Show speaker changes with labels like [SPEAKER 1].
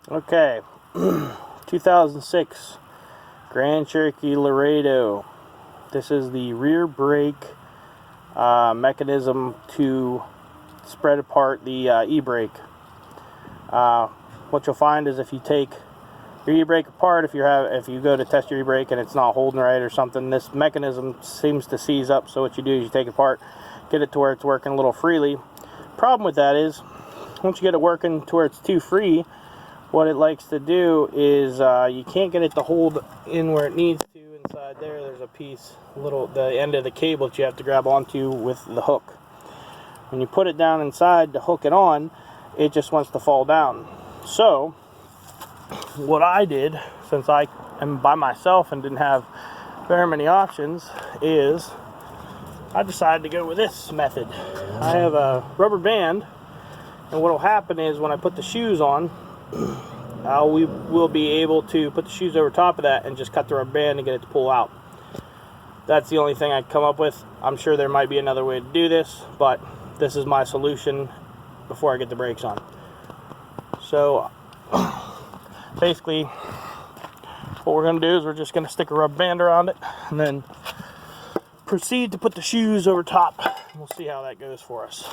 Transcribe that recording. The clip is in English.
[SPEAKER 1] Okay, 2006 Grand Cherokee Laredo. This is the rear brake mechanism to spread apart the e-brake. What you'll find is if you take your e-brake apart, if you go to test your e-brake and it's not holding right or something, this mechanism seems to seize up. So what you do is you take it apart, get it to where it's working a little freely. Problem with that is once you get it working to where it's too free, what it likes to do is you can't get it to hold in where it needs to. Inside there's a piece, the end of the cable that you have to grab onto with the hook. When you put it down inside to hook it on, it just wants to fall down. So what I did, since I am by myself and didn't have very many options, is I decided to go with this method. I have a rubber band, and what will happen is when I put the shoes on, we will be able to put the shoes over top of that and just cut the rubber band and get it to pull out. That's the only thing I'd come up with. I'm sure there might be another way to do this, but this is my solution before I get the brakes on. So basically what we're going to do is we're just going to stick a rubber band around it and then proceed to put the shoes over top. We'll see how that goes for us.